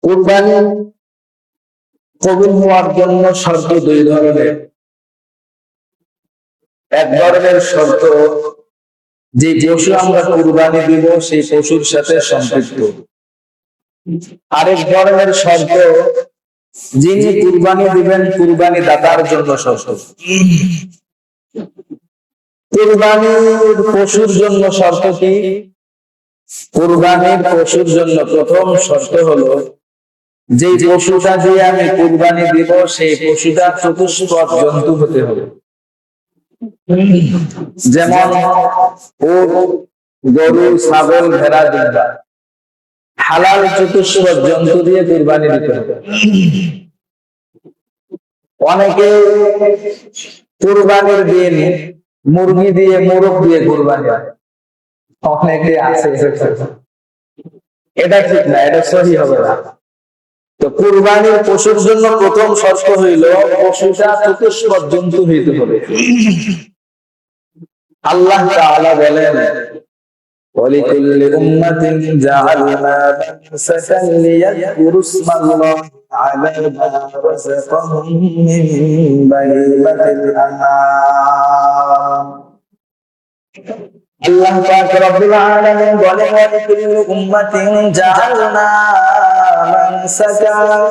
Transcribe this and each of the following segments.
কুরবানি কবুল হওয়ার জন্য শর্ত দুই ধরনের। এক ধরনের শর্ত, যে পশু আমরা কুরবানি দিব সেই পশুর সাথে সম্পৃক্ত। আরেক ধরনের শর্ত, যিনি কুরবানি দিবেন কুরবানি দাতার জন্য শর্ত। কুরবানির পশুর জন্য শর্ত কি? কুরবানির পশুর জন্য প্রথম শর্ত হলো, যে পশুটা দিয়ে আমি কুরবানি দিব সেই পশুটা চতুষ্পদ জন্তু হতে হবে। যেমন উট, গরু, ছাগল, ভেড়া, দুম্বা, হালাল চতুষ্পদ জন্তু দিয়ে কুরবানি দিতে হবে। অনেকে কুরবানির দিন মুরগি দিয়ে, মোরগ দিয়ে কুরবানি হয়, অনেকে আছে। এটা ঠিক না, এটা সহি হবে না। তো কুরবানির পশুর জন্য প্রথম শর্ত হইল পশুটা চতুষ্পদ জন্তু হইতে হবে। আল্লাহ তাআলা বলেন, ওয়ালিকুল্লি উম্মাতিন জাআলনা মানসাকান লিয়াযকুরু ইসমাল্লাহি আলা মা রাযাকাহুম মিন বাহিমাতিল আনআম। আল্লাহ পাক রব্বুল আলামিন বলেন, ওয়ালিকুল্লি উম্মাতিন জাআলনা মানসাকান।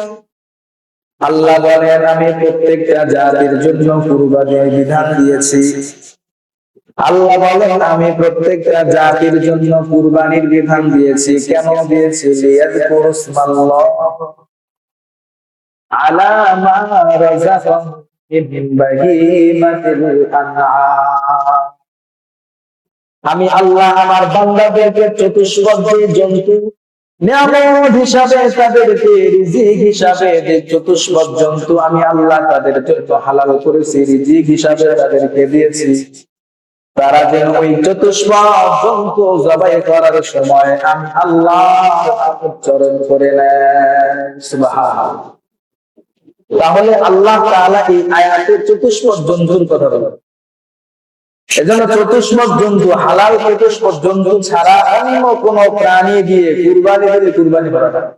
আল্লাহ বলেন, আমি প্রত্যেকটা জাতির জন্য কুরবানির বিধান দিয়েছি। আল্লাহ বলেন, আমি প্রত্যেকটা জাতির জন্য কুরবানির বিধান দিয়েছি। কেন দিয়েছি? লিয়াযকুরু ইসমাল্লাহ আলা মা রাযাকাহুম মিন বাহিমাতিল আনআম। আমি আল্লাহ আমার বান্দাদেরকে চতুষ্পদ জন্তু নিয়ামত হিসাবে, তাদেরকে রিজিক হিসাবে চতুষ্পদ জন্তু আমি আল্লাহ তাদের জন্য হালাল করেছি, রিজিক হিসাবে তাদেরকে দিয়েছি। তারা যেন ওই চতুষ্পদ জন্তু জবাই করার সময় আমি আল্লাহ উচ্চারণ করে নেন, সুবহানাল্লাহ। তাহলে আল্লাহ তাআলা এই আয়াতে চতুষ্পদ জন্তুর কথা বলেন। এজন্য চতুষ্পদ জন্তু, হালাল চতুষ্পদ জন্তু ছাড়া অন্য কোন প্রাণী দিয়ে কুরবানি দিলে কুরবানি করা যায়।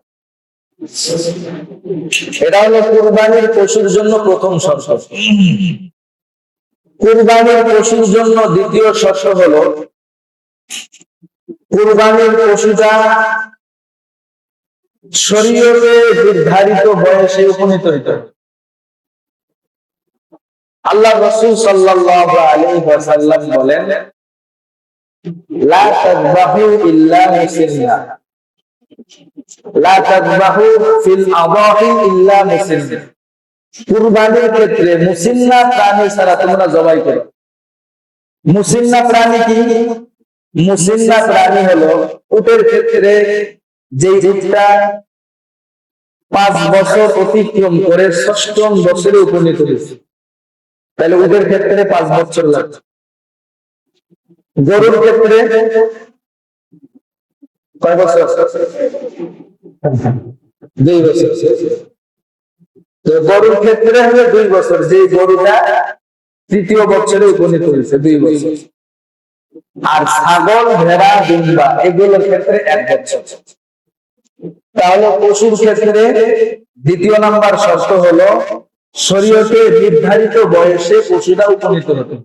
এটা হলো কুরবানির পশুর জন্য প্রথম শর্ত। কুরবানির পশুর জন্য দ্বিতীয় শর্ত হলো, কুরবানির পশুটা শরীয়তে নির্ধারিত বয়সে উপনীত হইতে হবে। আল্লাহ রাসূল সাল্লাল্লাহু আলাইহি ওয়াসাল্লাম বলেন, লা তাযবাহু ইল্লা মুসলিমা, লা তাযবাহু ফিল আযাহি ইল্লা মুসলিমা। কুরবানির ক্ষেত্রে মুসিন্না প্রাণী ছাড়া তোমরা জবাই করো। মুসিন্না প্রাণী কি? মুসিন্না প্রাণী হলো উটের ক্ষেত্রে যে উটটা 5 বছর অতিক্রম করে 6ম বছরে উপনীত হয়েছে, তাহলে উটের ক্ষেত্রে 5 বছর লাগবে। গরুর ক্ষেত্রে কয় বছর? 2 বছর। তো গরুর ক্ষেত্রে হলো 2 বছর, যে গরুটা 3য় বছরে উপনীত হয়েছে 2 বছর। আর ছাগল, ভেড়া, দুম্বা এগুলোর ক্ষেত্রে 1 বছর। তাহলে পশুর ক্ষেত্রে দ্বিতীয় নাম্বার শর্ত হলো শরীয়তে নির্ধারিত বয়সে পশুটা উপনীত হতে।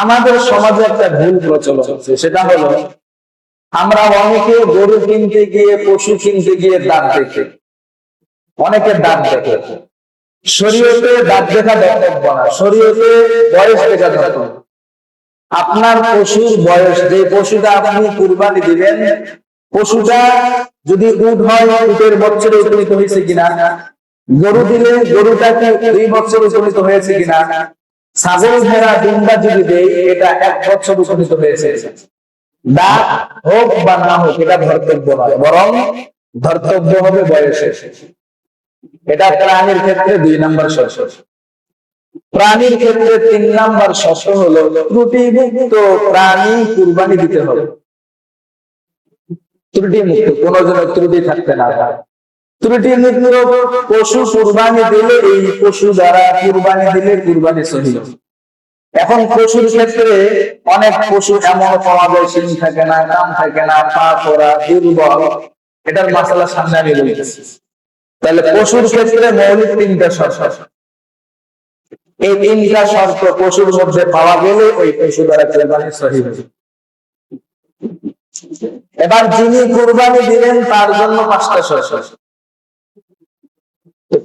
আমাদের সমাজে একটা ভুল প্রচলন আছে, সেটা হলো আমরা অনেকে গরু কিনতে গিয়ে, পশু কিনতে গিয়ে দাঁত দেখে, অনেকে দাঁত দেখে। শরীয়তে দাঁত দেখা ধর্তব্য না, শরীয়তে বয়স দেখা ধর্তব্য। আপনার পশুর বয়স, যে পশুটা আপনি কুরবানি দিবেন, পশুটা যদি উট হয় উটের বছরে উপনীত হয়েছে কিনা, গরু দিলে গরুটা কি 2 বছর উপনীত হয়েছে কিনা, ছাগল, ভেড়া, দুম্বা যদি দেয় এটা 1 বছর উপনীত হয়েছে। দাঁত হোক বা না হোক এটা ধর্তব্য নয়, বরং ধর্তব্য হবে বয়সে। এটা প্রাণীর ক্ষেত্রে 2 নাম্বার শর্ত। প্রাণীর ক্ষেত্রে 3 নাম্বার শর্ত হলো ত্রুটিমুক্ত প্রাণী কুরবানি দিতে হবে। ত্রুটিমুক্ত, কোন জনের ত্রুটি থাকতে না পারে। ত্রুটিমুক্ত পশু কুরবানি দিলে, এই পশু দ্বারা কুরবানি দিলে কুরবানি সহিহ। এখন পশুর ক্ষেত্রে অনেক পশু এমন পাওয়া যায়, শিং থাকে না, কান থাকে না, পা পড়া, দুর্বল, এটার মাসালা সামনে আমি বলতেছি। তাহলে পশুর ক্ষেত্রে মৌলিক তিনটা শর্ত, এই তিনটা শর্ত পশুর মধ্যে পাওয়া গেলে ওই পশু দ্বারা কুরবানি সহিহ হবে। এবার যিনি কুরবানি দিলেন তার জন্য পাঁচটা শর্ত।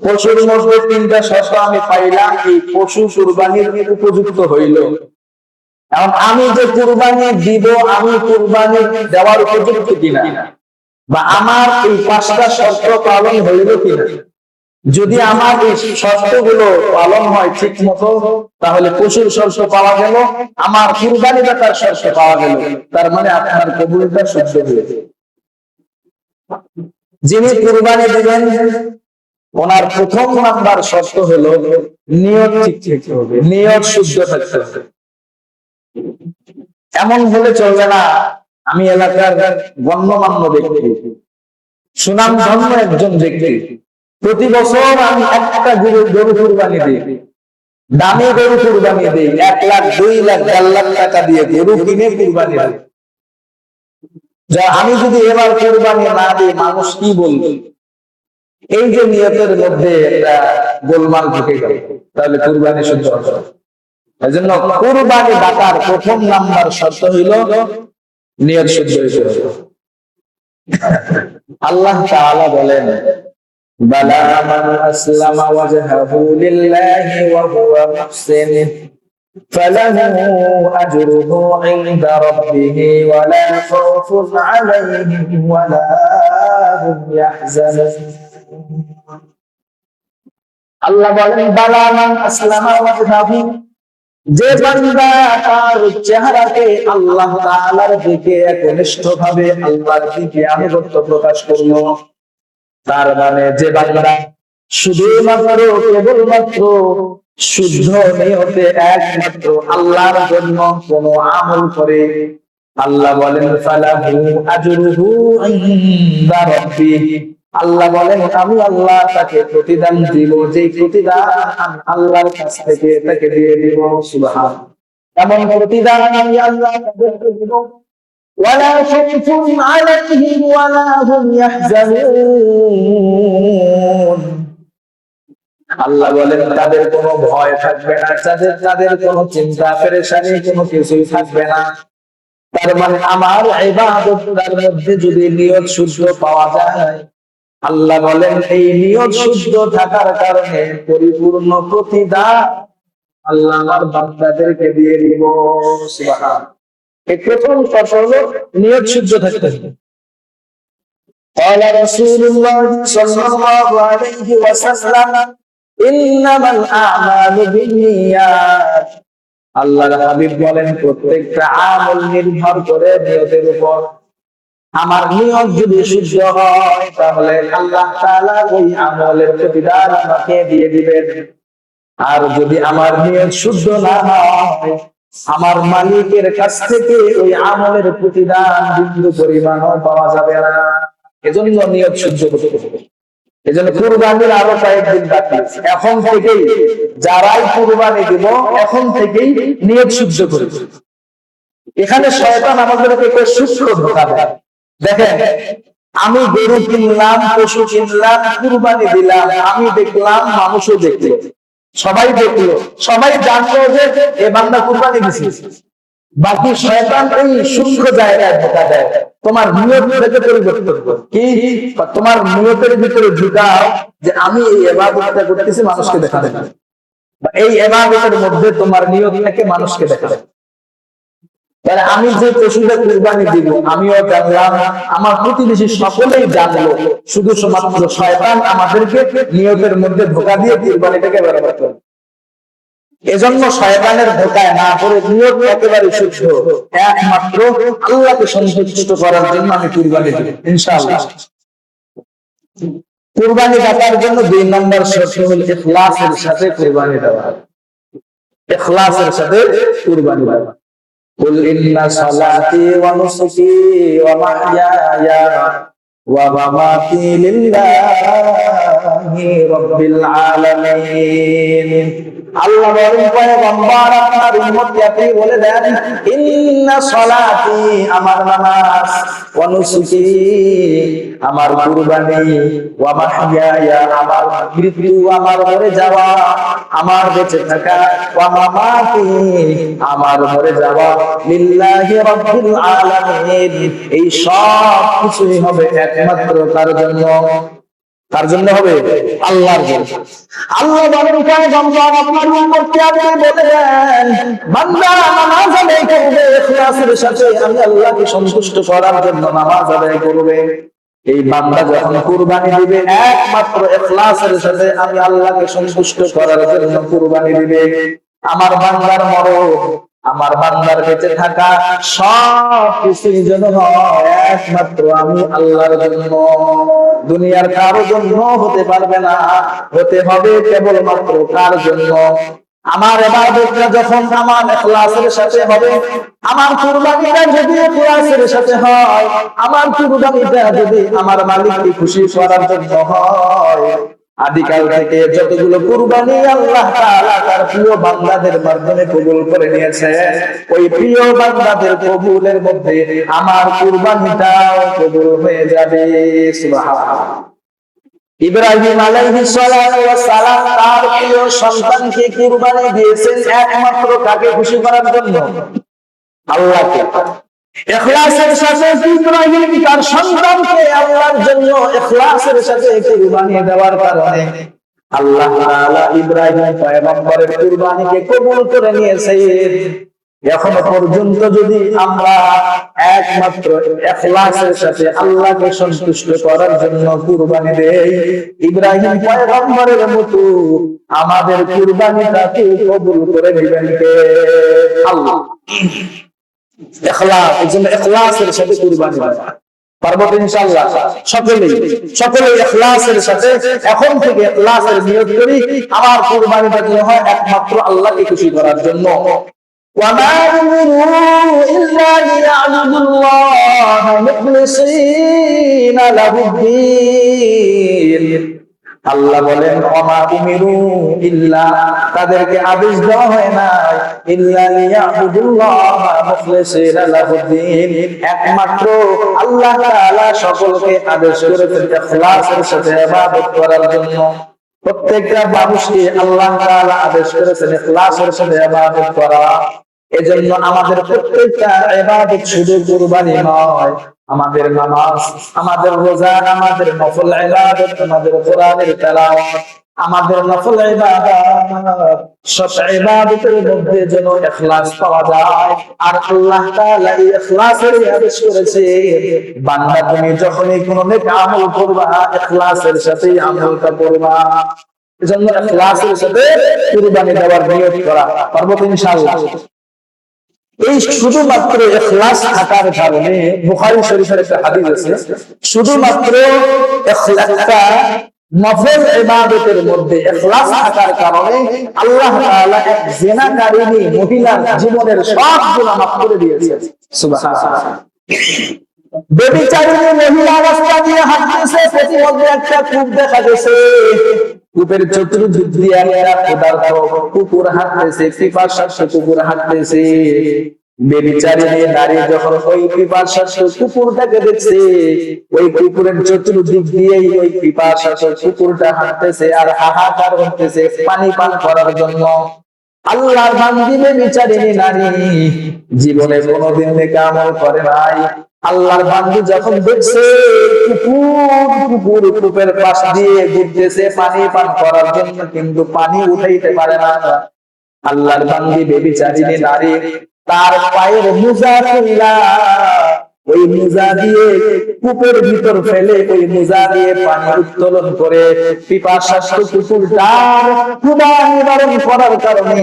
পশুর মধ্যে তিনটা শর্ত আমি পাইলাম, এই পশু কুরবানির উপযুক্ত হইল। এখন আমি যে কুরবানি দিব, আমি কুরবানি দেওয়ার উপযুক্ত কিনা, বা আমার এই পাঁচটা শর্ত পালন হইল কিনা। যদি আমার এই শর্তগুলো পালন হয় ঠিক মতো, তাহলে পশুর শর্ত পাওয়া গেল, আমার কুরবানি দাতার শর্ত পাওয়া গেল। তার মানে আপনার কবুলটা শুদ্ধ হয়েছে। যিনি কুরবানি দিবেন ওনার প্রথম নাম্বার শর্ত হলো নিয়ত ঠিক থাকতে হবে, নিয়ত শুদ্ধ থাকতে হবে। এমন হলে চলবে না আমি এলাকার গণ্যমান্য ব্যক্তি, সুনামধন্য একজন ব্যক্তি, প্রতি বছর আমি একটা গরু কুরবানি দিই, দামি গরু কুরবানি দিই, 1 লাখ 2 লাখ 4 লাখ টাকা দিয়ে গরু কিনে কুরবানি দিই। যা আমি যদি এবার কুরবানি না দিই মানুষ কি বলবে, এই যে নিয়তের মধ্যে একটা গোলমাল ঢুকে গেল, তাহলে কুরবানি শুদ্ধ হবে। এজন্য কুরবানি দাতার প্রথম নাম্বার শর্ত হইল নিয়ত শুদ্ধ হইতে হবে। আল্লাহ তাআলা বলেন, বালা মান আসলামা ওয়াজহাহু লিল্লাহি ওয়া হুয়া মুহসিন ফালাহু আজরুহু ইনদা রাব্বিহি ওয়া লা খাউফুন আলাইহিম ওয়া লা হুম ইয়াহজানুন। আল্লাহ বলেন, বালা মান আসলামা ওয়াজহাহু, যে বান্দা তার চেহারাকে আল্লাহ তাআলার দিকে একনিষ্ঠভাবে আল্লাহর দিকে আনুগত্য প্রকাশ করলো, তার মানে যে বান্দা শুধুমাত্র কেবলমাত্র শুদ্ধ নিয়তে একমাত্র আল্লাহর জন্য কোন আমল করে, আল্লাহ বলেন ফালাহু আজরুহু ইনদা রাব্বিহি, আল্লাহ বলেন আমি আল্লাহ তাকে প্রতিদান দিব, যে প্রতিদান আল্লাহর কাছ থেকে তাকে দিয়ে দিব। সুবহানাল্লাহ, এমন প্রতিদান আমি আল্লাহ তাদেরকে দিব, ওয়ালা খাউফুন আলাইহিম ওয়ালা হুম ইয়াহজানুন। আল্লাহ বলেন তাদের কোনো ভয় থাকবে না, তাদের কোনো চিন্তা পেরেশানি কোনো কিছুই থাকবে না। তার মানে আমার ইবাদতের মধ্যে যদি নিয়ত শুদ্ধ পাওয়া যায়, আল্লাহ বলেন এই নিয়ত শুদ্ধ থাকার কারণে পরিপূর্ণ প্রতিদান আল্লাহ আমার বান্দাদেরকে দিয়ে দিব। সুবহানাল্লাহ, এই প্রথম শর্ত হলো নিয়ত শুদ্ধ থাকতে হবে। قال رسول الله صلى الله عليه وسلم إنما الأعمال بالنيات। আল্লাহর হাবিব বলেন প্রত্যেকটা আমল নির্ভর করে নিয়তের উপর। আমার নিয়ত যদি শুদ্ধ হয় তাহলে আল্লাহ তাআলা ওই আমলের প্রতিদান আমাকে দিয়ে দিবেন, আর যদি আমার নিয়ত শুদ্ধ না হয় আমার মালিকের কাছ থেকে ওই আমলের প্রতিদান বিন্দু পরিমাণও পাওয়া যাবে না। এজন্য নিয়ত শুদ্ধ করতে হবে। এজন্য কুরবানির আরো কয়েকদিন বাকি আছে, এখন থেকেই যারাই কুরবানি দিব এখন থেকেই নিয়ত শুদ্ধ করে। এখানে শয়তান আমাদেরকে একটা সূত্র ধোঁকা দেয়। দেখেন, আমি গরু কিনলাম, পশু কিনলাম, কুরবানি দিলাম, আমি দেখলাম, মানুষও দেখলো, সবাই দেখলো, সবাই জানলো যে এ বান্দা কুরবানি দিছে। বাকি শয়তান এই সূক্ষ্ম জায়গায় ধোঁকা দেয়, তোমার নিয়ত থেকে পরিবর্তন করো। কি তোমার নিয়তের ভিতরে ঢুকাও যে আমি এই ইবাদতটা করতেছি মানুষকে দেখাতে না, এই ইবাদতের মধ্যে তোমার নিয়তটাকে মানুষকে দেখাতে। তাহলে আমি যে পশুটা কুরবানি দিব আমিও জানলাম, আমার প্রতিবেশী সকলেই জানলো, শুধু মাত্র শয়তান আমাদেরকে নিয়তের মধ্যে ধোঁকা দিয়ে কুরবানিটাকে বরবাদ করে। এজন্য শয়তানের ধোঁকায় না পড়ে নিয়ত একেবারে শুদ্ধ, একমাত্র আল্লাহকে সন্তুষ্ট করার জন্য আমি কুরবানি দেব ইনশাআল্লাহ। কুরবানি দেওয়ার জন্য 2 নম্বর শর্ত হলো ইখলাসের সাথে কুরবানি দেওয়া। ইখলাসের সাথে কুরবানি দেওয়া। কুল ইন্না সালাতি ওয়া নুসুকি ওয়া মাহইয়ায়া ওয়া মামাতি লিল্লাহি রাব্বিল আলামিন। আল্লাহ বলেন পয়গম্বর আপনার উম্মতকে আপনি বলে দেন ইন্না সলাতি আমার নামাজ ওয়া নুসুকি আমার কুরবানি ওয়া মাহইয়া আমার মৃত্যু আমার মরে যাওয়া আমার বেঁচে থাকা ওয়া মামাতি আমার মরে যাওয়া লিল্লাহি রাব্বিল আলামিন এই সব কিছুই হবে একমাত্র তার জন্য। তার জন্য হবে, আল্লাহর জন্য। আল্লাহ বলেন পয়গম্বর আপনার উম্মতকে আপনি বলে দেন বান্দা নামাজ আদায় করবে ইখলাসের সাথে, আমি আল্লাহকে সন্তুষ্ট করার জন্য নামাজ আদায় করবে। এই বান্দা যখন কুরবানি দিবে একমাত্র ইখলাসের সাথে আমি আল্লাহকে সন্তুষ্ট করার জন্য কুরবানি দিবে, আমার বান্দার মরণ আমার বান্দার বেঁচে থাকা সব কিছুর জন্য একমাত্র আমি আল্লাহর জন্য, দুনিয়ার কারো জন্য হতে পারবে না, হতে হবে কেবলমাত্র কার জন্য। আমার ইবাদতটা যখন আমার ইখলাসের সাথে হবে, আমার কুরবানিটা যদি ইখলাসের সাথে হয়, আমার কুরবানিটা যদি আমার মালিককে খুশি করার জন্য হয়, আদিকাল থেকে যতগুলো কুরবানি আল্লাহ তাআলা তার প্রিয় বান্দাদের মাধ্যমে কবুল করে নিয়েছে, ওই প্রিয় বান্দাদের কবুলের মধ্যে আমার কুরবানিটাও কবুল হয়ে যাবে। সুবহানাল্লাহ। ইব্রাহিম আলাইহিস সালাতু ওয়াস সালাম তার প্রিয় সন্তানকে কুরবানি দিয়েছেন একমাত্র কাকে খুশি করার জন্য? আল্লাহকে। ইখলাসের সাথে ইব্রাহিম তার সন্তানকে আল্লাহর জন্য ইখলাসের সাথে কুরবানি দেওয়ার কারণে আল্লাহ তাআলা ইব্রাহিম পয়গম্বরের কুরবানিকে কবুল করে নিয়েছেন। এখনো পর্যন্ত যদি আমরা একমাত্র ইখলাসের সাথে আল্লাহকে সন্তুষ্ট করার জন্য কুরবানি দেই, ইব্রাহিম পয়গম্বরের মতো আমাদের কুরবানিটাকে কবুল করে নেবেন কে? আল্লাহ। ইখলাস, এজন্য ইখলাসের সাথে কুরবানি পারবো ইনশাআল্লাহ। সকলেই ইখলাসের সাথে এখন থেকে ইখলাসের নিয়ত করি, আমার কুরবানিটা যেন হয় একমাত্র আল্লাহকে খুশি করার জন্য। وما أمروا إلا ليعبدوا الله مخلصين له الدين। আল্লাহ বলেন ওমা উমিরু ইল্লা, তাদেরকে আদেশ দেওয়া হয় না ইল্লা লিয়াবুদুল্লাহ মুখলিসিনা লাহুদ্দিন, একমাত্র আল্লাহ তাআলা সকলকে আদেশ করেছেন ইখলাসের সাথে ইবাদত করার জন্য। প্রত্যেকটা মানুষকে আল্লাহ তাআলা আদেশ করেছেন ইখলাসের সাথে ইবাদত করা। এজন্য আমাদের প্রত্যেকটা ইবাদত শুধু কুরবানি নয়, আমাদের নামাজ, আমাদের রোজা, আমাদের নফল ইবাদত, আমাদের কোরআনের তেলাওয়াত, আমাদের নফল ইবাদত, সব ইবাদতের মধ্যে যেন ইখলাস পাওয়া যায়। আর আল্লাহ তাআলা এই ইখলাসের আদেশ করেছে, বান্দা তুমি যখনই কোনো নেক আমল করবা ইখলাসের সাথে আমলটা করবা। এজন্য ইখলাসের সাথে কুরবানি দেওয়ার নিয়ত করা, পারবো ইনশাআল্লাহ। এই শুধুমাত্র ইখলাস থাকার কারণে বুখারী শরীফের একটা হাদিস আছে, শুধুমাত্র ইখলাসটা নফল ইবাদতের মধ্যে ইখলাস থাকার কারণে আল্লাহ তাআলা এক জিনাকারিনী মহিলার জীবনের সব গুনাহ মাফ করে দিয়েছেন। সুবহানাল্লাহ। ব্যভিচারিণী মহিলা অবস্থা নিয়ে হাঁটতেছে, প্রতিমধ্যে একটা কূপ দেখা গেছে, কূপের চতুর্দিক দিয়ে একটা ক্ষুধার্ত কুকুর হাঁটতেছে, পিপাসার্ত কুকুর হাঁটতেছে। ব্যভিচারিণী নারী যখন ওই পিপাসার্ত কুকুরটাকে দেখছে, ওই কুকুরের চতুর্দিক দিয়েই ওই পিপাসার্ত কুকুরটা হাঁটতেছে আর হাহাকার করতেছে পানি পান করার জন্য। আল্লাহর বান্দি ব্যভিচারিণী নারী জীবনে কোনোদিন নেক আমল করে নাই। আল্লাহর বান্দি যখন দেখছে কুকুর কূপের পাশ দিয়ে ঘুরতেছে পানি পান করার জন্য, কিন্তু পানি উঠাইতে পারে না, আল্লাহর বান্দি ব্যভিচারিণী নারী তার পায়ের মোজা খুইলা ওই মোজা দিয়ে কূপের ভিতর ফেলে ওই মোজা দিয়ে পানি উত্তোলন করে পিপাসার্ত কুকুরটার ক্ষুধা নিবারণ করার কারণে,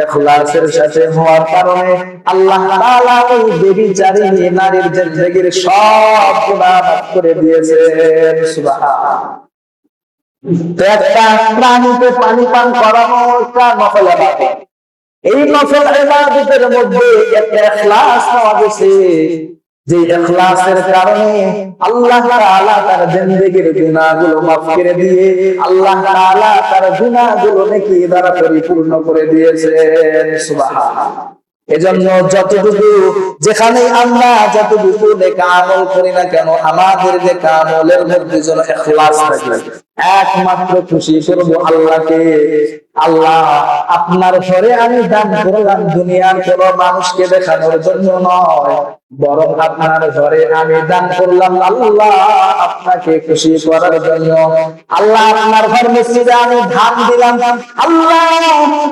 ইখলাসের সাথে হওয়ার কারণে আল্লাহ তাআলা ওই ব্যভিচারিণী নারীর জিন্দেগীর সব গুনাহ মাফ করে দিয়েছেন। সুবহানাল্লাহ। তো একটা প্রাণীকে পানি পান করানো একটা নফল ইবাদত, এই নফল ইবাদতের মধ্যে একটা ইখলাস পাওয়া গেছে। যে ইখলাসের কারণে আল্লাহ তাআলা তার জিন্দেগীর গুনাহগুলো মাফ করে দিয়ে আল্লাহ তাআলা তার গুনাহগুলো নেকি দ্বারা পরিপূর্ণ করে দিয়েছেন। সুবহানাল্লাহ। এজন্য যতটুকু যেখানে আমরা যতটুকু নেক আমল করি না কেন আমাদের নেক আমলের মধ্যে যেন ইখলাস থাকে, একমাত্র খুশি করব আল্লাহকে। আল্লাহ আপনার ঘরে আমি দান করলাম দুনিয়ার কোন মানুষকে দেখানোর জন্য নয়, বরং আপনার ঘরে আমি দান করলাম আল্লাহ আপনাকে খুশি করার জন্য। আল্লাহ আপনার ঘর মসজিদে আমি ধান দিলাম, আল্লাহ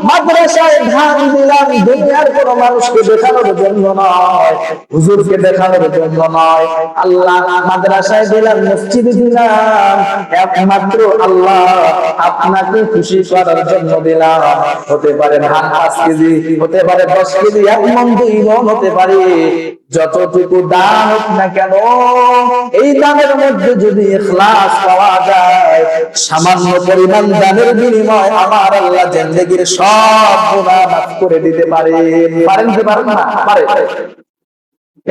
মাদ্রাসায় ধান দিলাম দুনিয়ার কোন মানুষকে দেখানোর জন্য নয়, হুজুরকে দেখানোর জন্য নয়। আল্লাহ মাদ্রাসায় দিলাম, মসজিদে দিলাম, একমাত্র আল্লাহ আপনাকে খুশি করার জন্য দিলাম। হতে পারে ধান 5 কেজি, হতে পারে 10 কেজি, 1 মণ 2 মণ হতে পারে, যতটুকু দান হোক না কেন এই দানের মধ্যে যদি ইখলাস পাওয়া যায়, সামান্য পরিমাণ দানের বিনিময় আমার আল্লাহ জিন্দেগীর সব গুনাহ মাফ করে দিতে পারে। পারেন কি পারেন না? পারে।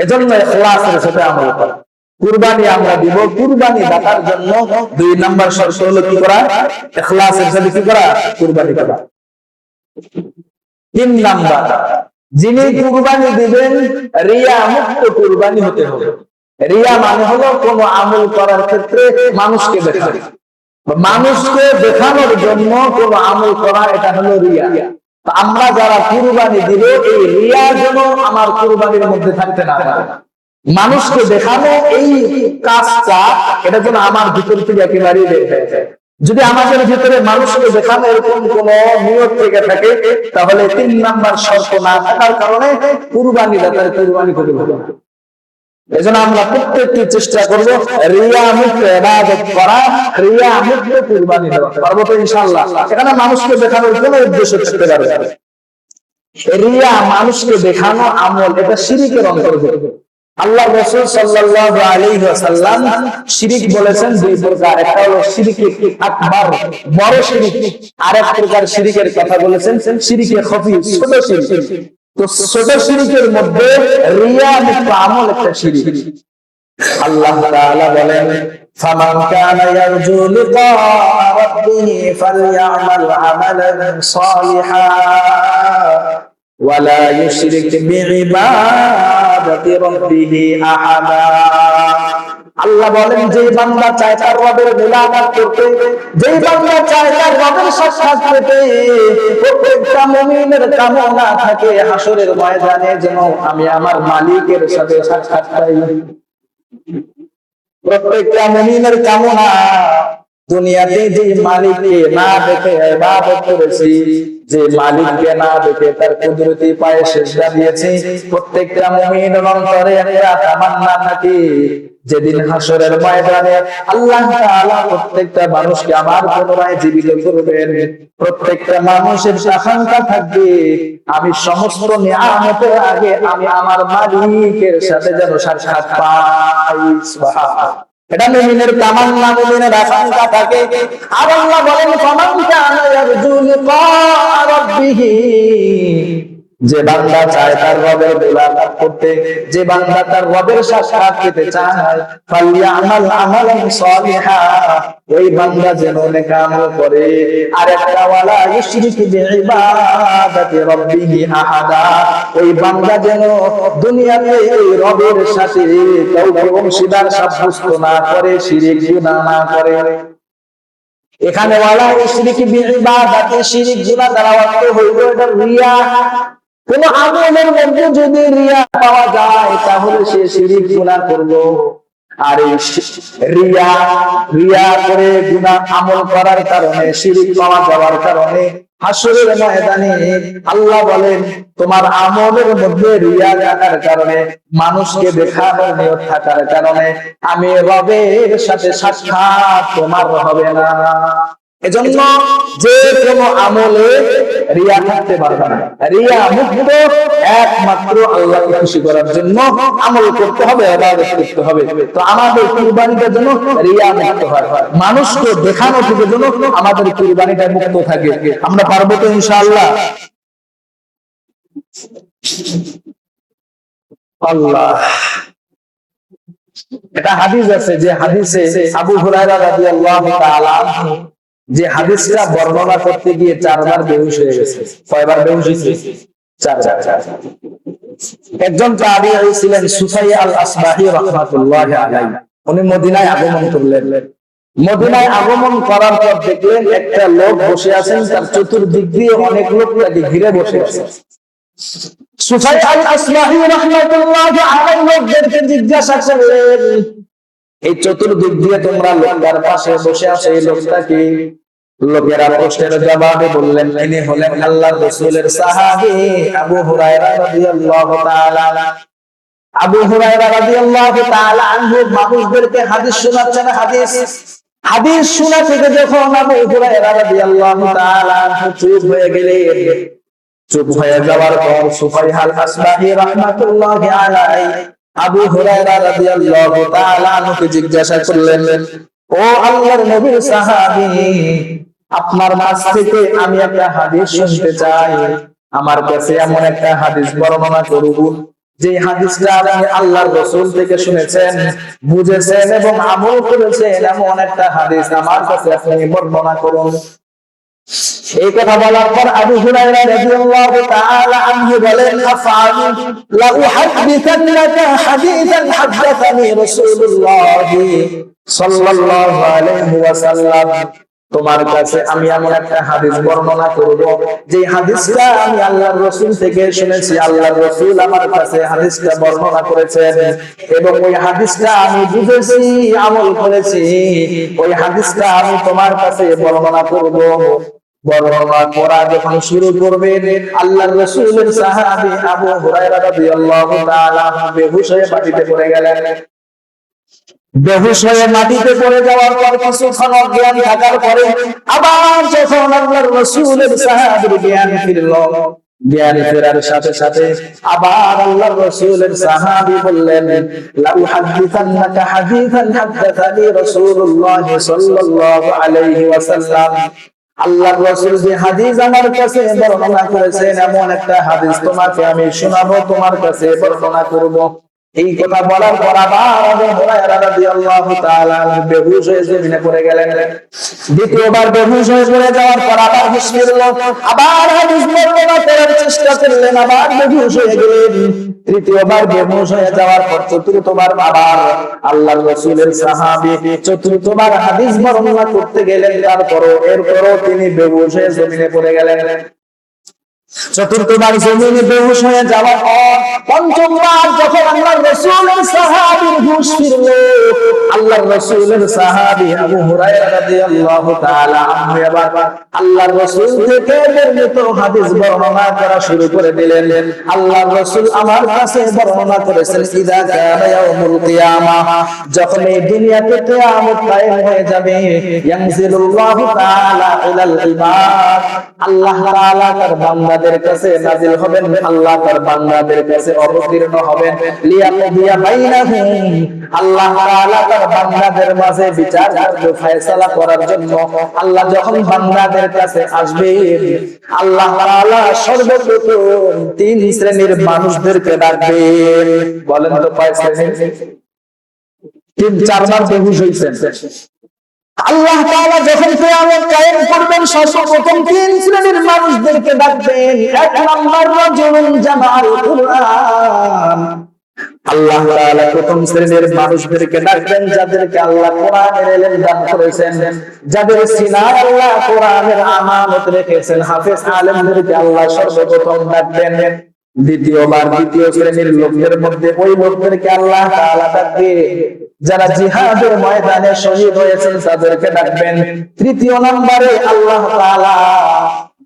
এজন্য ইখলাসের সাথে আমল করা। কুরবানি আমরা দিব, কুরবানি দাতার জন্য 2 নাম্বার শর্ত হলো কি করা? ইখলাসের সাথে কি করা? কুরবানি করা। 3 নাম্বার, যিনি কুরবানি দিবেন রিয়া মুক্ত কুরবানি হতে হবে। রিয়া মানে হলো কোন আমল করার ক্ষেত্রে মানুষকে দেখানো, মানুষকে দেখানোর জন্য কোন আমল করা, এটা হলো রিয়া। তো আমরা যারা কুরবানি দিব এই রিয়া যেন আমার কুরবানির মধ্যে থাকতে না পারে। মানুষকে দেখানো এই কাজটা এটা যেন আমার ভিতর থেকে একেবারেই বের হয়ে যায়। যদি আমাদের ভিতরে মানুষকে দেখানো এরকম কোন নিয়ত থেকে থাকে তাহলে 3 নাম্বার শর্ত না থাকার কারণে কুরবানি দাতার কুরবানি করতে হবে। এজন্য আমরা প্রত্যেকটি চেষ্টা করব রিয়া মুক্ত ইবাদত করা, রিয়া মুক্ত কুরবানি দেওয়া। পারবো তো ইনশাআল্লাহ? এখানে মানুষকে দেখানোর কোনো উদ্দেশ্য থাকতে পারে না। রিয়া মানুষকে দেখানো আমল, এটা শিরকের অন্তর্গত। আল্লাহ রাসূল সাল্লাল্লাহু আলাইহি ওয়াসাল্লাম শিরক বলেছেন 2 প্রকার। একটা হলো শিরকে আকবার, বড় শিরক, আর এক প্রকার শিরকের কথা বলেছেন শিরকে খফি, ছোট শিরক। তো ছোট শিরকের মধ্যে রিয়া মুক্ত আমল একটা শিরক। আল্লাহ তাআলা বলেন ফামান কানা ইয়ারজু লিকা রাব্বিহি ফালইআমাল আমালান সালিহান ওয়ালা ইউশরিক বিইবাদাতি রাব্বিহি আহাদা। আল্লাহ বলেন যে বান্দা চায় তার রবের মুলাকাত করতে, যে বান্দা চায় তার রবের সাক্ষাৎ পেতে, প্রত্যেকটা মুমিনের কামনা থাকে হাসরের ময়দানে যেন আমি আমার মালিকের সাথে সাক্ষাৎ পাই। প্রত্যেকটা মুমিনের কামনা দুনিয়াতে যে মালিককে না দেখে ইবাদত করেছি, যে মালিককে না দেখে তার কুদরতি পায়ে সিজদা দিয়েছি, প্রত্যেকটা মুমিনের অন্তরে একটা তামান্না থাকে যেদিন হাসরের ময়দানে আল্লাহ তাআলা প্রত্যেকটা মানুষকে আবার পুনরায় জীবিত করবেন। প্রত্যেকটা মানুষের আকাঙ্ক্ষা থাকবে আমি সমস্ত নিয়ামতের আগে আমি আমার মালিকের সাথে যেন সাক্ষাৎ পাই। সুবহানাল্লাহ। এটা মুমিনের তামান্না, মুমিনের আকাঙ্ক্ষা থাকে। আর আল্লাহ বলেন ফামান কানা ইয়ারজু লিকা রাব্বিহি, যে বান্দা চায় তার রবের মুলাকাত করতে, যে বান্দা তার রবের সাক্ষাৎ পেতে চায়, ফালইআমাল আমালান সালিহা, ওই বান্দা যেন নেক আমল করে। আর একটা ওয়ালা ইউশরিক বিইবাদাতি রাব্বিহি আহাদা, ওই বান্দা যেন দুনিয়াতে ওই রবের সাথে কাউকে অংশীদার সাব্যস্ত না করে, শিরক গুনাহ না করে। এখানে ওয়ালা ইউশরিক বিইবাদাতি, শিরক গুনাহ দ্বারা অর্থ হইল এটা রিয়া। কোন আমলের মধ্যে যদি রিয়া পাওয়া যায় তাহলে সে শিরক গুনাহ করলো। আর এই রিয়া করে গুনাহ আমল করার কারণে, শিরক পাওয়া যাওয়ার কারণে হাসরের ময়দানে আল্লাহ বলেন তোমার আমলের মধ্যে রিয়া থাকার কারণে, মানুষকে দেখানোর নিয়ত থাকার কারণে আমি রবের সাথে সাক্ষাৎ তোমার হবে না। এজন্য যে কোনো আমলে রিয়া থাকতে পারবে না। রিয়া মুক্ত একমাত্র আল্লাহকে খুশি করার জন্য আমল করতে হবে, ইবাদত করতে হবে। তো আমাদের কুরবানিটা যেন রিয়া মুক্ত হয়, মানুষকে দেখানো থেকে যেন আমাদের কুরবানিটা মুক্ত থাকে। আমরা পারবো তো ইনশাআল্লাহ? আল্লাহ এটা হাদিস আছে, যে হাদিসে আবু হুরায়রা রাদিয়াল্লাহু তাআলা আনহু যে হাদিসটা বর্ণনা করতে গিয়ে 4 বার বেহুশ হয়ে গেছে। কয়বার বেহুশ হয়েছে? 4 বার। একজন তাবিঈ ছিলেন সুফাই আল আসবাহি রাহমাতুল্লাহি আলাইহি। উনি মদিনায় আগমন করলেন। মদিনায় আগমন করার পর দেখলেন একটা লোক বসে আছেন, তার চতুর্দিক দিয়ে অনেক লোক তাকে ঘিরে বসে আছে। সুফাই আল আসবাহি রাহমাতুল্লাহি আলাইহি লোকদেরকে জিজ্ঞাসা করলেন, এই চতুর্দিক দিয়ে তোমরা লোকটার পাশে বসে আছে, এই লোকটা কি? লোকেরা প্রশ্নের জবাবে বললেন, ইনি হলেন আল্লাহর রাসূলের সাহাবী আবু হুরায়রা রাদিয়াল্লাহু তাআলা। আবু হুরায়রা রাদিয়াল্লাহু তাআলা আনহু মানুষদেরকে হাদিস শোনাচ্ছেন। হাদিস শোনা থেকে যখন আবু হুরায়রা রাদিয়াল্লাহু তাআলা আনহু চুপ হয়ে গেলেন, চুপ হয়ে যাওয়ার পর সুফাই আল আসবাহি রাহমাতুল্লাহি আলাইহি আবু হুরায়রা রাদিয়াল্লাহু তাআলা আনহুকে জিজ্ঞাসা করলেন, ও আল্লাহর নবীর সাহাবী, আপনার কাছ থেকে আমি একটা হাদিস শুনতে চাই। আমার কাছে এমন একটা হাদিস বর্ণনা করুন যে হাদিসটা আপনি আল্লাহর রাসূল থেকে শুনেছেন, বুঝেছেন এবং আমল করেছেন, এমন একটা হাদিস আমার কাছে আপনি বর্ণনা করুন। এই কথা বলার পর আবু হুরায়রা রাদিয়াল্লাহু তাআলা আনহু বলেন, আফআলু লা উহাদ্দিসান্নাকা হাদিসান হাদাসানি রাসূলুল্লাহ সাল্লাল্লাহু আলাইহি ওয়াসাল্লাম। তোমার কাছে আমি এমন একটা হাদিস বর্ণনা করব যে হাদিসটা আমি আল্লাহর রাসূল থেকে শুনেছি, আল্লাহর রাসূল আমার কাছে হাদিসটা বর্ণনা করেছেন এবং ওই হাদিসটা আমি বুঝেছি, আমল করেছি। ওই হাদিসটা আমি তোমার কাছে বর্ণনা করব। বর্ণনা করা যখন শুরু করবেন, আল্লাহর রাসূলের সাহাবী আবু হুরায়রা রাদিয়াল্লাহু তাআলা বেহুশ হয়ে মাটিতে পড়ে গেলেন। বেহুশ হয়ে মাটিতে পড়ে যাওয়ার পর কিছুক্ষণ অজ্ঞান থাকার পরে আবার যখন আল্লাহর রাসূলের সাহাবীর জ্ঞান ফিরল, জ্ঞান ফেরার সাথে সাথে আবার আল্লাহর রাসূলের সাহাবী বললেন, লা উহাদ্দিসান্নাকা হাদিসান হাদাসানি রাসূলুল্লাহ সাল্লাল্লাহু আলাইহি ওয়াসাল্লাম। আল্লাহর রাসূল যে হাদিস আমার কাছে বর্ণনা করেছেন, এমন একটা হাদিস তোমাকে আমি শোনাবো, তোমার কাছে বর্ণনা করব। এই কথা বলার পর আবার আবু হুরায়রা রাদিয়াল্লাহু তাআলা বেহুশ হয়ে জমিনে পড়ে গেলেন। দ্বিতীয়বার বেহুশ হয়ে পড়ে যাওয়ার পর আবার হুঁশ ফিরল, আবার হাদিস বর্ণনা করার চেষ্টা করলেন, আবার বেহুশ হয়ে গেলেন। তৃতীয়বার বেহুশ হয়ে যাওয়ার পর চতুর্থবার আবার আল্লাহর রাসূলের সাহাবী চতুর্থবার হাদিস বর্ণনা করতে গেলেন, এরপরও তিনি বেহুশ হয়ে জমিনে পড়ে গেলেন। চতুর্থবার জমিনে বেহুশ হয়ে যাওয়ার পর পঞ্চমবার যখন আল্লাহর রাসূলের সাহাবীর হুঁশ ফিরল, আল্লাহর রাসূলের সাহাবী আবু হুরায়রা রাদিয়াল্লাহু তাআলা আনহু এবার আল্লাহর রাসূল থেকে বর্ণিত হাদিস বর্ণনা করা শুরু করে দিলেন। আল্লাহর রাসূল আমার কাছে বর্ণনা করেছেন, ইযা কানা ইয়াউমুল কিয়ামাহ, যখন এই দুনিয়াতে কিয়ামত কায়েম হয়ে যাবে, ইয়ানজিলুল্লাহু তাআলা ইলাল ইবাদ, আল্লাহ তাআলা তার বান্দাদের কাছে নাজিল হবেন, আল্লাহ তার বান্দাদের কাছে অবতীর্ণ হবেন, লিয়াকদিয়া বাইনাহুম, আল্লাহ তাআলা তার বান্দাদের মাঝে বিচার কার্য ফয়সালা করার জন্য আল্লাহ যখন বান্দাদের কাছে আসবেন, আল্লাহ তাআলা সর্বপ্রথম 3 শ্রেণীর মানুষদেরকে ডাকবেন। বলেন তো কয় শ্রেণী? 3-4 বার বেহুশ হইছেন। আল্লাহ তাআলা যখন কিয়ামত কায়েম করবেন, সর্বপ্রথম 3 শ্রেণীর মানুষদেরকে ডাকবেন। 1 নাম্বার রাজুলুন জামাআল কুরআন, আল্লাহ তাআলা প্রথম শ্রেণীর মানুষদেরকে ডাকবেন যাদেরকে আল্লাহ কোরআনের ইলম দান করেছেন, যাদের সিনায় আল্লাহ কোরআনের আমানত রেখেছেন, হাফেজ আলেমদেরকে আল্লাহ সর্বপ্রথম ডাকবেন। দ্বিতীয়বার দ্বিতীয় শ্রেণীর লোকদের মধ্যে ওই লোকদেরকে আল্লাহ তাআলা ডাকবে যারা জিহাদের ময়দানে শহীদ হয়েছেন, তাদেরকে ডাকবেন। তৃতীয় নম্বরে আল্লাহ তাআলা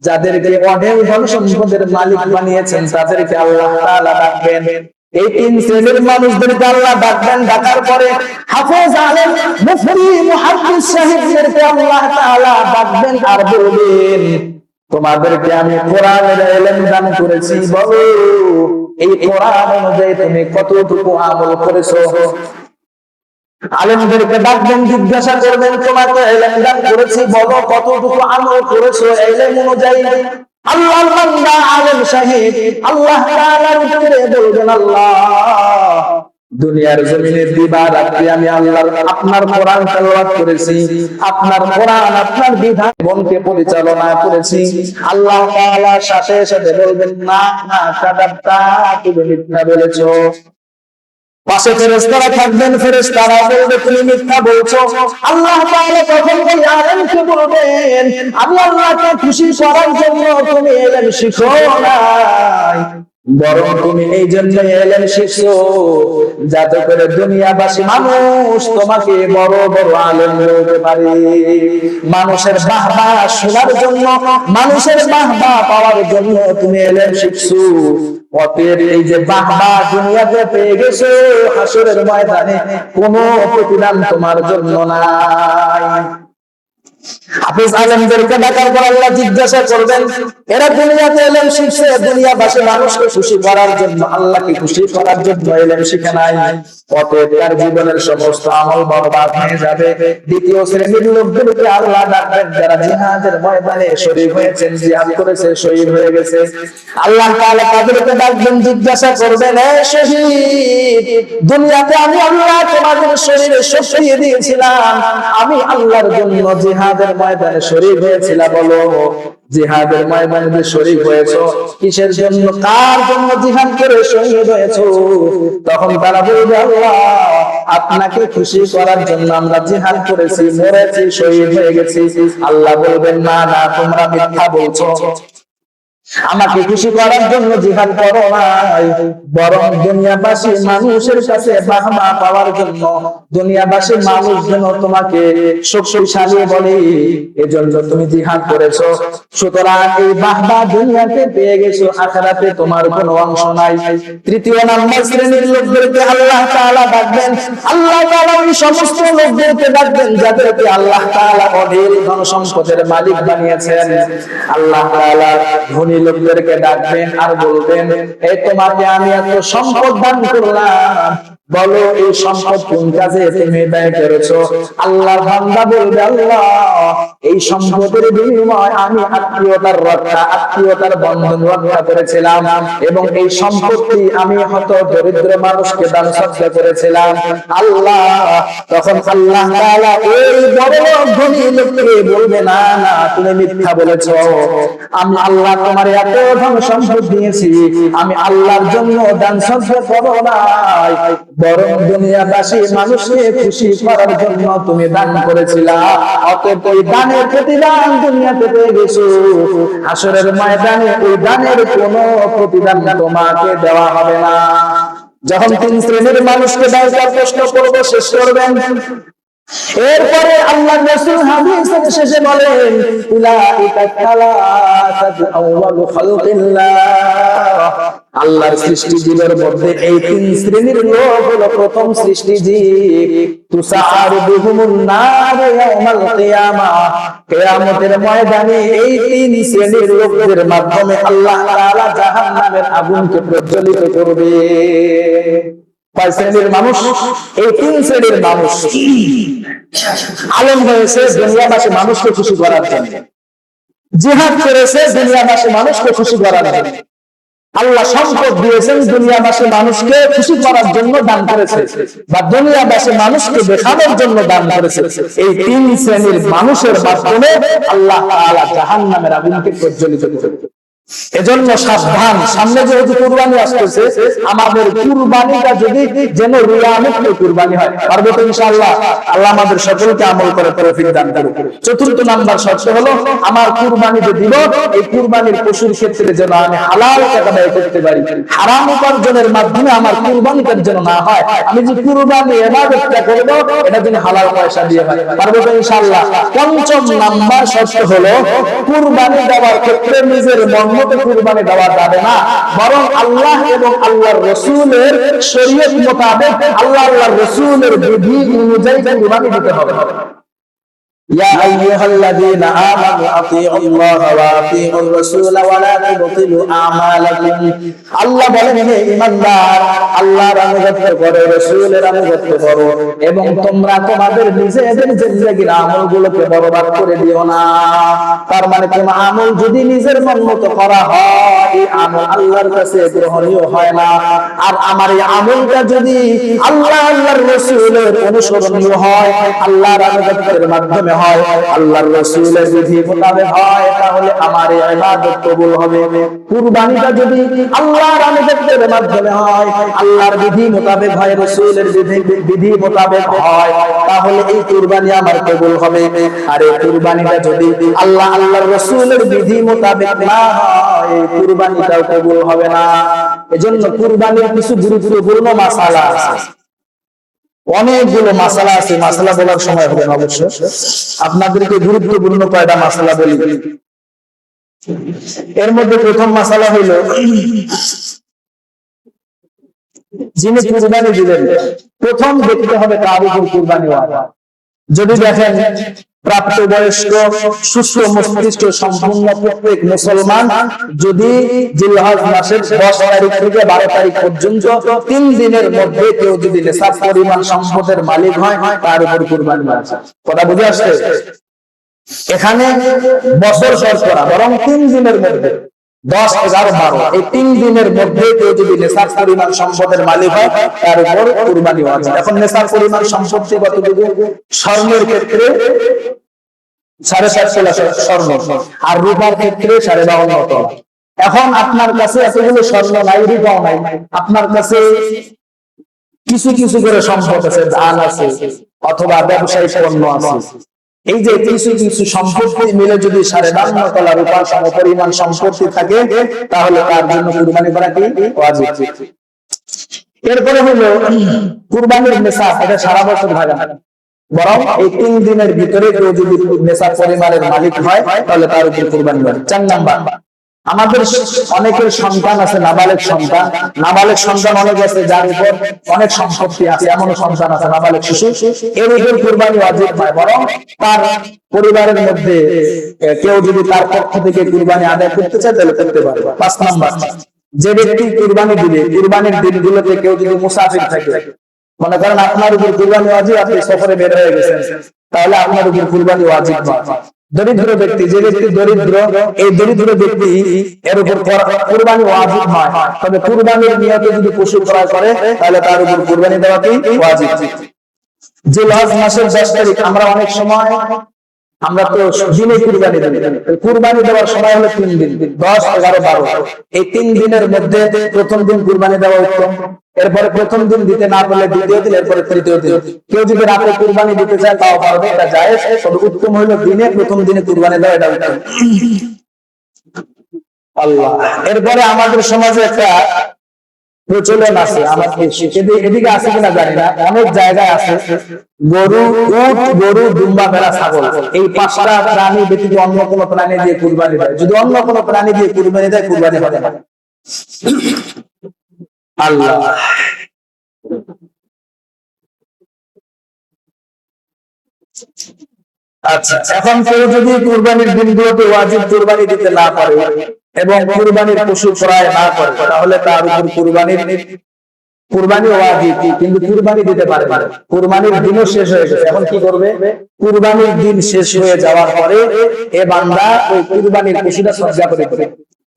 যাদেরকে অঢেল ধন সম্পদের মালিক বানিয়েছেন, তাদেরকে আল্লাহ তাআলা ডাকবেন। এই 3 শ্রেণীর মানুষদেরকে আল্লাহ ডাকবেন। ডাকার পরে হাফেজ আলেম মুফতি মুহাদ্দিস সাহেবদেরকে আল্লাহ তাআলা ডাকবেন আর বলবেন, তোমাদেরকে আমি কোরআনের ইলম দান করেছি, বলো এই কোরআন অনুযায়ী তুমি কতটুকু আমল করেছো। আলেমদেরকে ডাকবেন, জিজ্ঞাসা করবেন, তোমাকে ইলম দান করেছি, বলো কতটুকু আমল করেছো ইলম অনুযায়ী। আল্লাহর বান্দা আলেম সাহেব আল্লাহ তাআলার উত্তরে বলবেন, আল্লাহ দুনিয়ার জমিনে দিবা রাত্রি আমি আল্লাহর আপনার কোরআন তেলাওয়াত করেছি, আপনার কোরআন আপনার বিধান মনকে পরিচালনা করেছি। আল্লাহ তাআলা সাথে সাথে বলবেন না না কাদাবতা, তুমি মিথ্যা বলেছো। পাশে ফেরেশতারা থাকবেন, ফেরেশতারা বলবে তুমি মিথ্যা বলছো। আল্লাহ তাআলা তখন ওই আলেমকে বলবেন আমি আল্লাহকে খুশি করার জন্য তুমি এলেম শিখো নাই, বরং তুমি এই জন্য এলেম শিখছো যাতে করে দুনিয়াবাসী মানুষ তোমাকে বড় বড় আলেম বলতে পারে। মানুষের বাহবা শোনার জন্য, মানুষের বাহবা পাওয়ার জন্য তুমি এলেম শিখছো। অতএব এই যে বাহবা দুনিয়াতে পেয়ে গেছো, হাসরের ময়দানে কোনো প্রতিদান তোমার জন্য নাই। হাফেজ আলেমদেরকে ডাকার পর আল্লাহ জিজ্ঞাসা করবেন এরা দুনিয়াতে এলেম শিখছে, দুনিয়াবাসী মানুষকে খুশি করার জন্য, আল্লাহকে খুশি করার জন্য এলেম শিখে নাই, অতএব তার জীবনের সমস্ত আমল বরবাদ হয়ে যাবে। দ্বিতীয় শ্রেণীর লোকদেরকে আল্লাহ ডাকবেন যারা জিহাদের ময়দানে শহীদ হয়েছেন, জিহাদ করেছে, শহীদ হয়ে গেছে। আল্লাহ তাআলা তাদেরকে ডাকবেন, জিজ্ঞাসা করবেন এ শহীদ, দুনিয়াতে আমি আল্লাহ তোমাদের শরীরে শক্তি দিয়েছিলাম, আমি আল্লাহর জন্য জিহাদের ময়দানে শরীক হয়েছিলাম, বলো জিহাদের ময়দানে যে শরীক হয়েছো কিসের জন্য, কার জন্য জিহাদ করে শহীদ হয়েছো? তখন তারা বলবে আল্লাহ আপনাকে খুশি করার জন্য আমরা জিহাদ করেছি, মরেছি, শহীদ হয়ে গেছি। আল্লাহ বলবেন না না তোমরা মিথ্যা বলছো, আমাকে খুশি করার জন্য জিহাদ করো নাই, বরং দুনিয়াবাসী মানুষের কাছে বাহবা পাওয়ার জন্য, দুনিয়াবাসী মানুষ যেন তোমাকে শক্তিশালী বলে এজন্য তুমি জিহাদ করেছো। সুতরাং এই বাহবা দুনিয়াতে পেয়ে গেছো, আখিরাতে তোমার কোনো অংশ নাই। তৃতীয় নাম্বার শ্রেণীর লোকদেরকে আল্লাহ তাআলা ডাকবেন, আল্লাহ তাআলা ওই সমস্ত লোকদেরকে ডাকবেন যাদেরকে আল্লাহ তাআলা অঢেল ধন সম্পদের মালিক বানিয়েছেন। আল্লাহ তাআলা ধনী লোকদেরকে ডাকবেন আর বলবেন এই তোমাকে আমি এত সম্পদ দান করলাম, বলো এই সম্পদ কোন কাজে তুমি ব্যয় করেছো? আল্লাহর বান্দা বলবে আল্লাহ এই সম্পদের বিনিময়ে আমি আত্মীয়তার রক্ষা, আত্মীয়তার বন্ধন রক্ষা করেছিলাম এবং এই সম্পত্তি আমি হত দরিদ্র মানুষকে দান সদকা করেছিলাম। আল্লাহ তখন আল্লাহ তাআলা এই বড় ধনী লোককে বলবে না না তুমি মিথ্যা বলেছো, আমি আল্লাহ তোমার এত ধন সম্পদ দিয়েছি, আমি আল্লাহর জন্য দান সদকা করো নাই, বরং দুনিয়াবাসী মানুষকে খুশি করার জন্য তুমি দান করেছিলা। অতএব ওই দানের প্রতিদান দুনিয়াতে পেয়ে গেছো, হাসরের ময়দানে ওই দানের কোনো প্রতিদান তোমাকে দেওয়া হবে না। যখন তিন শ্রেণীর মানুষকে দায়িত্ব প্রশ্ন করবো, শেষ করবেন, এরপরে আল্লাহ রাসূল হাদিসের শেষে বলেন উলাইকা সালাসাতু আউয়ালু খালকিল্লাহ, আল্লাহর সৃষ্টি জীবের মধ্যে এই তিন শ্রেণীর লোক হলো প্রথম সৃষ্টি জীব। তুসাআরু বিহুমুন নার ইয়াউমাল কিয়ামাহ, কিয়ামতের ময়দানে এই তিন শ্রেণীর লোকদের মাধ্যমে আল্লাহ তাআলা জাহান্নামের আগুনকে প্রজ্বলিত করবে। কয় শ্রেণীর মানুষ? এই তিন শ্রেণীর মানুষ। আলেম হয়েছে দুনিয়াবাসী মানুষকে খুশি করার জন্য, জিহাদ করেছে দুনিয়াবাসী মানুষকে খুশি করার জন্য, আল্লাহ সম্পদ দিয়েছেন দুনিয়াবাসী মানুষকে খুশি করার জন্য দান করেছে, বা দুনিয়াবাসী মানুষকে দেখানোর জন্য দান করেছে। এই তিন শ্রেণীর মানুষের মাধ্যমে আল্লাহ তাআলা জাহান্নামের আগুনকে প্রজ্বলিত করবে। এজন্য সাবধান, সামনে যেহেতু কুরবানি আসতেছে, আমাদের কুরবানিটা যদি যেন রিয়ামুক্ত কুরবানি হয়, পারবো তো ইনশাআল্লাহ? আল্লাহ আমাদের সকলকে আমল করে তৌফিক দান করুন। চতুর্থ নাম্বার শর্ত হলো আমার কুরবানি যে দিব, এই কুরবানির পশুর ক্ষেত্রে যেন আমি হালাল টাকা ব্যয় করতে পারি, হারাম উপার্জনের মাধ্যমে আমার কুরবানিটার যেন না হয়। আমি যে কুরবানি ইবাদতটা করব এটা যেন হালাল পয়সা দিয়ে হয়, পারবো তো ইনশাআল্লাহ? পঞ্চম নাম্বার শর্ত হলো কুরবানি দেওয়ার ক্ষেত্রে নিজের মন মতো কুরবানি দেওয়া যাবে না, বরং আল্লাহ এবং আল্লাহর রাসূলের শরীয়ত মোতাবেক, আল্লাহ আল্লাহর রাসূলের বিধি অনুযায়ী কুরবানি দিতে হবে। ইয়া আইয়ুহাল্লাযীনা আমানু আতিউল্লাহ ওয়া আতিউর রাসূল ওয়া লা তুবতিলু আমালাকুম। আল্লাহ বলেন, হে ঈমানদার, আল্লাহর আনুগত্য করো, রাসূলের আনুগত্য করো, এবং তোমরা তোমাদের নিজেদের জিন্দেগীর আমলগুলোকে বরবাদ করে দিও না। তার মানে কোন আমল যদি নিজের মন মতো করা হয়, এই আমল আল্লাহর কাছে গ্রহণীয় হয় না। আর আমার এই আমলটা যদি আল্লাহ আল্লাহর রাসূলের অনুসরণীয় হয়, আল্লাহর আনুগত্যের মাধ্যমে হয়, আল্লাহর রাসূলের বিধি মোতাবেক হয়, তাহলে আমার এই ইবাদত কবুল হবে। কুরবানিটা যদি আল্লাহর আনুগত্যের মাধ্যমে হয়, আল্লাহর বিধি মোতাবেক হয়, রাসূলের বিধি মোতাবেক হয়, তাহলে এই কুরবানি আমার কবুল হবে। আর এই কুরবানিটা যদি আল্লাহ আল্লাহর রাসূলের বিধি মোতাবেক না হয়, এই কুরবানিটাও কবুল হবে না। এজন্য কুরবানির কিছু গুরুত্বপূর্ণ মাসালা আছে, অনেকগুলো মাসালা আছে, মাসালা বলার সময় হবে না অবশ্য। আপনাদেরকে গুরুত্বপূর্ণ কয়টা মাসালা বলি। এর মধ্যে প্রথম মাসালা হইল, যিনি কুরবানি দিবেন প্রথম দেখতে হবে তার উপর কুরবানি ওয়াজিব। যদি দেখেন প্রাপ্তবয়স্ক সুস্থ মস্তিষ্ক সম্পূর্ণ প্রত্যেক মুসলমান যদি জিলহজ মাসের 10 তারিখ থেকে 12 তারিখ পর্যন্ত 3 দিনের মধ্যে কেউ যদি নিসাব পরিমাণ সম্পদের মালিক হয়, তার উপর কুরবানি ওয়াজিব। কথা বুঝে আসছে? এখানে বছর শর্করা, বরং 3 দিনের মধ্যে 10, 11, 12 এই 3 দিনের মধ্যে কেউ যদি নিসাব পরিমাণ সম্পদের মালিক হয়, তার উপর কুরবানি ওয়াজিব। এখন নিসাব পরিমাণ সম্পত্তি কতটুকু? স্বর্ণের ক্ষেত্রে 7.5 তোলা স্বর্ণ, আর রূপার ক্ষেত্রে 52.5 তোলা। এখন আপনার কাছে এতগুলো স্বর্ণ নাই, রূপাও নাই, আপনার কাছে কিছু কিছু করে সম্পদ আছে, ধান আছে, অথবা ব্যবসায়িক পণ্য আছে। এই যে কিছু কিছু সম্পত্তি মিলে যদি 52 তোলা রূপার সমপরিমাণ সম্পত্তি থাকে, তাহলে তার জন্য কুরবানি করা কি ওয়াজিব। এরপরে হলো কুরবানির নিসাব, এটা সারা বছর ভাগে না, বরং এই 3 দিনের ভিতরে কেউ যদি নিসাব পরিমাণের মালিক হয়, তাহলে তার উপর কুরবানি ওয়াজিব। 4 নাম্বার, আমাদের অনেকের সন্তান আছে, নাবালেগ সন্তান। নাবালেগ সন্তান অনেক আছে যার উপর অনেক সম্পত্তি আছে, এমন সন্তান আছে নাবালেগ শিশু, এর উপর কুরবানি ওয়াজিব নয়, বরং তার পরিবারের মধ্যে কেউ যদি তার পক্ষ থেকে কুরবানি আদায় করতে চায়, তাহলে করতে পারবে। 5 নাম্বার, যে ব্যক্তি কুরবানি দিবে, কুরবানির দিনগুলোতে কেউ যদি মুসাফির থাকে, মনে করেন আপনার উপর কুরবানি ওয়াজিব, আপনি সফরে বের হয়ে গেছেন, তাহলে আপনার উপর কুরবানি ওয়াজিব নয়। দরিদ্র ব্যক্তি, যে ব্যক্তি দরিদ্র, এই দরিদ্র ব্যক্তি এর উপর কুরবানি ওয়াজিব নয়, তবে কুরবানির নিয়তে যদি পশু ক্রয় করে, তাহলে তার উপর কুরবানি দেওয়া কি ওয়াজিব। জিলহজ মাসের 10 তারিখ আমরা অনেক সময় আমরা তো দিনে কুরবানি দিই, কুরবানি দেওয়ার সময় হলো 3 দিন, 10, 11, 12 এই 3 দিনের মধ্যে প্রথম দিন কুরবানি দেওয়া উত্তম। এরপরে প্রথম দিন দিতে না পারলে দ্বিতীয় দিন, এরপরে তৃতীয় দিন। কেউ যদি রাতে কুরবানি দিতে চায় তাও পারবে, এটা জায়েজ, তবে উত্তম হলো দিনে প্রথম দিনে কুরবানি দেওয়া, এটা উত্তম। আল্লাহ। এরপরে আমাদের সমাজে একটা প্রচলন আছে, আমাদের এদিকে আছে কিনা জানি না, অনেক জায়গায় আছে, গরু, উট, গরু, দুম্বা, ভেড়া, ছাগল, এই 5টা প্রাণী ব্যতীত অন্য কোনো প্রাণী দিয়ে কুরবানি দেয়। যদি অন্য কোনো প্রাণী দিয়ে কুরবানি দেয়, কুরবানি হবে না। আল্লাহ। আচ্ছা, এখন কেউ যদি কুরবানির দিনগুলোতে ওয়াজিব কুরবানি দিতে না পারে এবং কুরবানির পশু ক্রয় না করে, তাহলে তার উপর কুরবানি ওয়াজিব, কিন্তু কুরবানি দিতে পারে না। কুরবানির দিনও শেষ হয়ে গেছে, এখন কি করবে? কুরবানির দিন শেষ হয়ে যাওয়ার পরে এ বান্দা ওই কুরবানির পশুটা সদকা করে দেবে।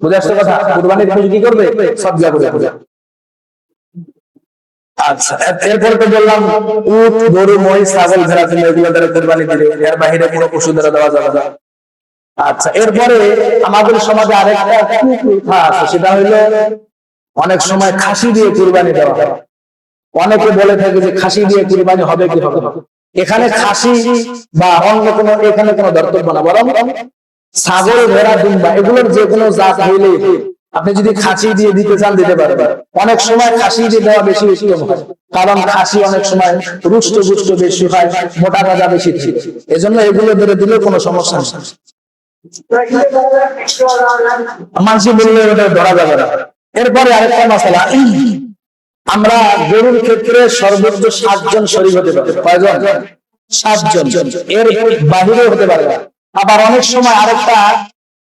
বুঝে আসছে কথা? কুরবানির পশু কি করবে? সদকা করে দেবে। আচ্ছা, এরপরে তো বললাম উট, গরু, মহিষ, ছাগল, ভেড়া, এগুলো দ্বারা কুরবানি দিলে, এর বাইরে কোনো পশু দ্বারা দেওয়া যাবে না। আচ্ছা, এরপরে আমাদের সমাজে আরেকটা কুপ্রথা আছে, সেটা হইলো অনেক সময় খাসি দিয়ে কুরবানি দেওয়া হয়। অনেকে বলে থাকে যে খাসি দিয়ে কুরবানি হবে কি হবে না। এখানে খাসি বা অন্য কোনো, এখানে কোনো ধর্তব্য না, বরং ছাগল, ভেড়া, দুম্বা এগুলোর যে কোনো জাত হইলে আপনি যদি খাসি দিয়ে দিতে চান দিতে পারবেন। অনেক সময় খাসি দিয়ে দেওয়া বেশি বেশি হয়, কারণ খাসি অনেক সময় রুষ্ট বুষ্ট বেশি হয়, মোটা তাজা বেশি, এজন্য এগুলো ধরে দিলে কোনো সমস্যা নেই। মানসি বললে ওটা ধরা যাবে না। এরপরে আরেকটা মশলা, আমরা গরুর ক্ষেত্রে সর্বোচ্চ 7 জন শরীক হতে পারে। কয়জন? 7 জন, এর বাহিরেও হতে পারে না। আবার অনেক সময় আরেকটা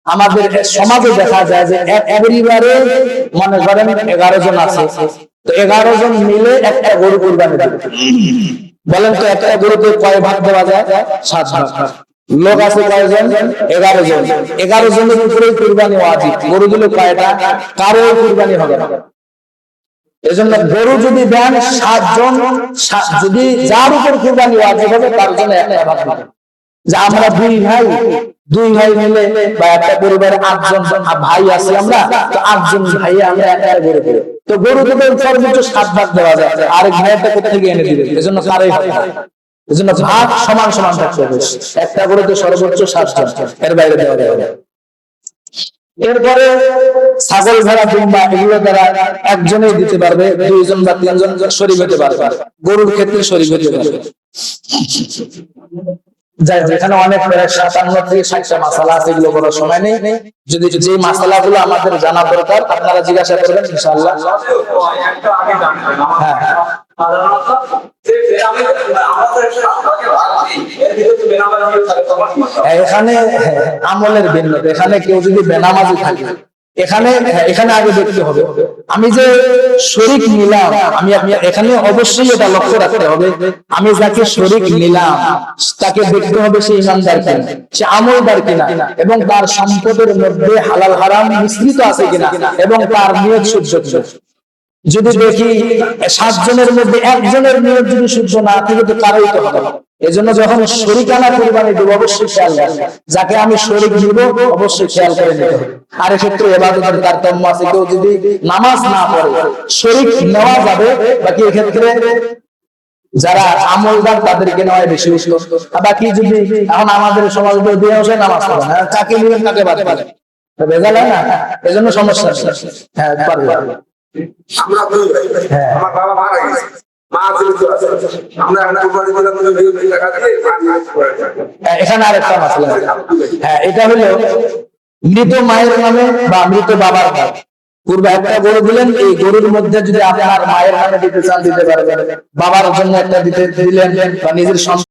আমাদের সমাজে দেখা যায় যে এক পরিবারে মনে করেন 11 জন আছে, তো 11 জন মিলে একটা গরু কুরবানি দেবে। বলেন তো একটা গরুতে কয় ভাগ দেওয়া যায়? 7 ভাগ। লোক আছে কয়জন? 11 জন। 11 জনের উপরে কুরবানি ওয়াজিব। গরুগুলো কয়টা? কারো কুরবানি হবে না। এজন্য গরু যদি দেন 7 জন, যদি যার উপর কুরবানি ওয়াজিব হবে তার জন্য একটা ভাগ হবে। যে আমরা দুই ভাই মিলে বা একটা পরিবারে 8 জন ভাই আছি আমরা, তো 8 জন ভাই আমরা একটা গরু করি, তো গরু থেকে সর্বোচ্চ 7 ভাগ দেওয়া যায়। আরেক ভাইটা কোথা থেকে এনে দিবে? এজন্য কারোই হবে না। এজন্য ভাগ সমান সমান থাকতে হবে। একটা গরুতে সর্বোচ্চ 7 জন, এর বাইরে দেওয়া যাবে না। এরপরে ছাগল, ভেড়া, দুম্বা এগুলো দ্বারা একজনেই দিতে পারবে, 2 জন বা 3 জন শরীক হতে পারবে। গরুর ক্ষেত্রে শরীক হতে পারবে। যাই হোক, এখানে অনেক 57 থেকে 60টা মাসালা আছে, এগুলো বলার সময় নেই। যদি যে মাসালাগুলো আমাদের জানা দরকার আপনারা জিজ্ঞাসা করবেন ইনশাআল্লাহ। হ্যাঁ, এখানে আমলের ভিন্নতা। এখানে কেউ যদি বেনামাজি থাকে, এখানে আগে দেখতে হবে আমি যে শরীক নিলাম, আমি এখানে অবশ্যই এটা লক্ষ্য রাখতে হবে, আমি যাকে শরীক নিলাম তাকে দেখতে হবে সে ইমানদার কিনা, সে আমলদার কিনা, এবং তার সম্পদের মধ্যে হালাল হারাম মিশ্রিত আছে কিনা, এবং তার নিয়ত শুদ্ধ কিনা। যদি দেখি 7 জনের মধ্যে 1 জনের নিয়ত যদি শুদ্ধ না থাকে তো কারোই তো হবে। এজন্য যখন শরীকানা কুরবানি দেব অবশ্যই খেয়াল রাখবেন, যাকে আমি শরীক দিব অবশ্যই খেয়াল করে নিতে হবে। আর এক্ষেত্রে ইবাদতের তারতম্য আছে, কেউ যদি নামাজ না পড়ে শরীক নেওয়া যাবে, বাকি এক্ষেত্রে যারা আমলদার তাদেরকে নেওয়া বেশি উচিত। বাকি যদি এখন আমাদের সমাজ দিয়ে আসে নামাজ পড়ে না, কাকে নিলেন কাকে বাদ দিলেন, ভেজাল হয় না? এজন্য সমস্যা। হ্যাঁ পারবে। আমার বাবা মারা গেছে, এখানে আরেকটা মাসলা। হ্যাঁ, এটা হলো মৃত মায়ের নামে বা মৃত বাবার নামে পূর্বে একটা গরু দিলেন, এই গরুর মধ্যে যদি আপনার মায়ের নামে দিতে চান দিতে পারবেন, বাবার জন্য একটা দিতে দিলেন বা নিজের